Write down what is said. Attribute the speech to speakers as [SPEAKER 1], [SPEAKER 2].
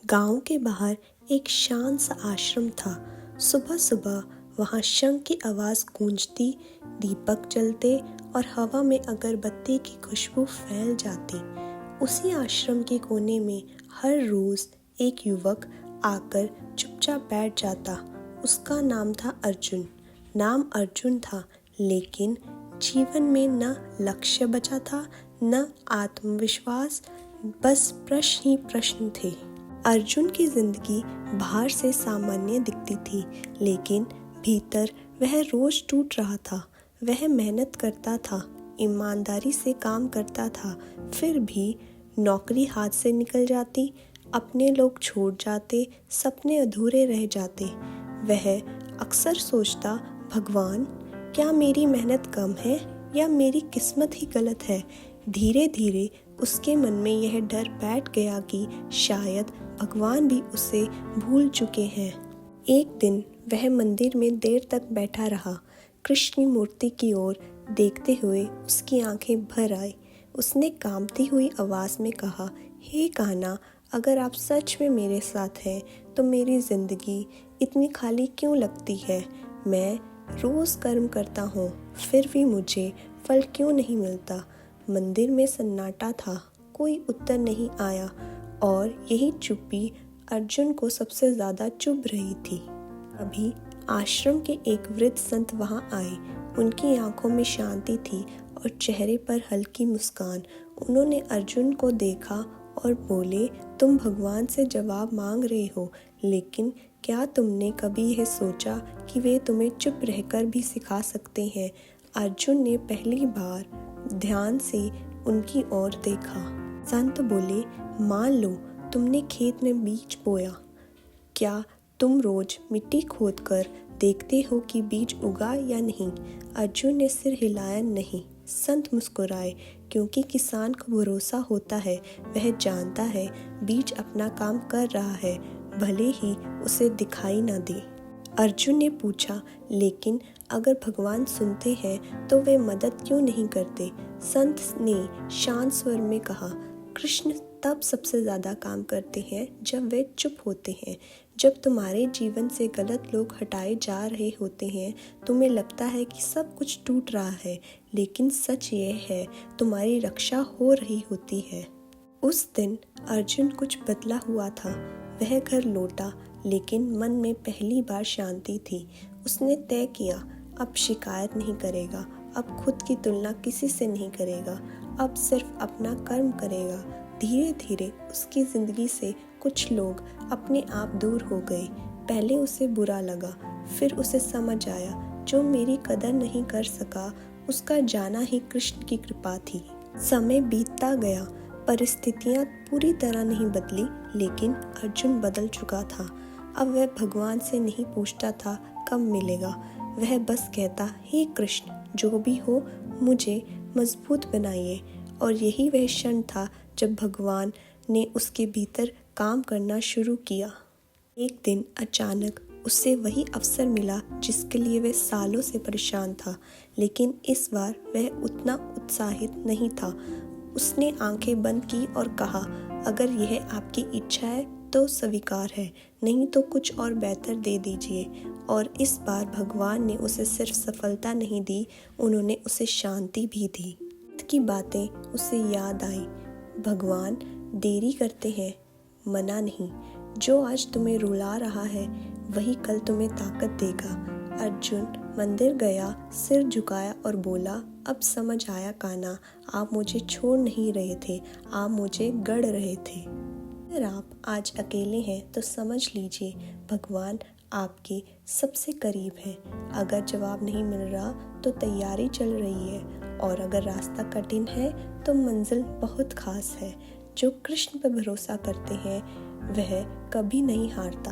[SPEAKER 1] गांव के बाहर एक शांत सा आश्रम था। सुबह सुबह वहां शंख की आवाज गूंजती, दीपक जलते और हवा में अगरबत्ती की खुशबू फैल जाती। उसी आश्रम के कोने में हर रोज एक युवक आकर चुपचाप बैठ जाता। उसका नाम था अर्जुन। नाम अर्जुन था, लेकिन जीवन में न लक्ष्य बचा था, न आत्मविश्वास, बस प्रश्न ही प्रश्न थे। अर्जुन की जिंदगी बाहर से सामान्य दिखती थी, लेकिन भीतर वह रोज टूट रहा था। वह मेहनत करता था, ईमानदारी से काम करता था, फिर भी नौकरी हाथ से निकल जाती, अपने लोग छूट जाते, सपने अधूरे रह जाते। वह अक्सर सोचता, भगवान, क्या मेरी मेहनत कम है या मेरी किस्मत ही गलत है? धीरे धीरे उसके मन में यह डर बैठ गया कि शायद भगवान भी उसे भूल चुके हैं। एक दिन वह मंदिर में देर तक बैठा रहा। कृष्ण की मूर्ति की ओर देखते हुए उसकी आंखें भर आई। उसने कांपती हुई आवाज में कहा, हे कान्हा, अगर आप सच में मेरे साथ हैं तो मेरी जिंदगी इतनी खाली क्यों लगती है? मैं रोज कर्म करता हूँ, फिर भी मुझे फल क्यों नहीं मिलता? मंदिर में सन्नाटा था, कोई उत्तर नहीं आया, और यही चुप्पी अर्जुन को सबसे ज्यादा चुभ रही थी। अभी आश्रम के एक वृद्ध संत वहां आए। उनकी आंखों में शांति थी और चेहरे पर हल्की मुस्कान। उन्होंने अर्जुन को देखा और बोले, तुम भगवान से जवाब मांग रहे हो, लेकिन क्या तुमने कभी यह सोचा कि वे तुम्हें चुप रहकर भी सिखा सकते हैं? अर्जुन ने पहली बार ध्यान से उनकी ओर देखा। संत बोले, मान लो तुमने खेत में बीज बोया, क्या तुम रोज मिट्टी खोदकर देखते हो कि बीज उगा या नहीं? अर्जुन ने सिर हिलाया, नहीं। संत मुस्कुराए, क्योंकि किसान को भरोसा होता है, वह जानता है बीज अपना काम कर रहा है, भले ही उसे दिखाई ना दे। अर्जुन ने पूछा, लेकिन अगर भगवान सुनते हैं तो वे मदद क्यों नहीं करते? संत ने शांत स्वर में कहा, कृष्ण तब सबसे ज्यादा काम करते हैं जब वे चुप होते हैं। जब तुम्हारे जीवन से गलत लोग हटाए जा रहे होते हैं, तुम्हें लगता है कि सब कुछ टूट रहा है, लेकिन सच ये है, तुम्हारी रक्षा हो रही होती है। उस दिन अर्जुन कुछ बदला हुआ था। वह घर लौटा, लेकिन मन में पहली बार शांति थी। उसने तय किया, अब शिकायत नहीं करेगा, अब खुद की तुलना किसी से नहीं करेगा, अब सिर्फ अपना कर्म करेगा। धीरे धीरे उसकी जिंदगी से कुछ लोग अपने आप दूर हो गए। पहले उसे बुरा लगा, फिर उसे समझ आया, जो मेरी कदर नहीं कर सका, उसका जाना ही कृष्ण की कृपा थी। समय बीतता गया, परिस्थितियां पूरी तरह नहीं बदली, लेकिन अर्जुन बदल चुका था। अब वह भगवान से नहीं पूछता था कब मिलेगा, वह बस कहता, हे कृष्ण, जो भी हो मुझे मजबूत बनाइए। और यही वह क्षण था जब भगवान ने उसके भीतर काम करना शुरू किया। एक दिन अचानक उसे वही अवसर मिला जिसके लिए वह सालों से परेशान था, लेकिन इस बार वह उतना उत्साहित नहीं था। उसने आंखें बंद की और कहा, अगर यह आपकी इच्छा है तो स्वीकार है, नहीं तो कुछ और बेहतर दे दीजिए। और इस बार भगवान ने उसे सिर्फ सफलता नहीं दी, उन्होंने उसे शांति भी दी। की बातें उसे याद आई। भगवान देरी करते हैं, मना नहीं। जो आज तुम्हें रुला रहा है, वही कल तुम्हें ताकत देगा। अर्जुन मंदिर गया, सिर झुकाया और बोला, अब समझ आया कान्हा, आप मुझे छोड़ नहीं रहे थे, आप मुझे गढ़ रहे थे। अगर आप आज अकेले हैं तो समझ लीजिए, भगवान आपके सबसे करीब है। अगर जवाब नहीं मिल रहा तो तैयारी चल रही है, और अगर रास्ता कठिन है तो मंजिल बहुत खास है। जो कृष्ण पर भरोसा करते हैं वह कभी नहीं हारता।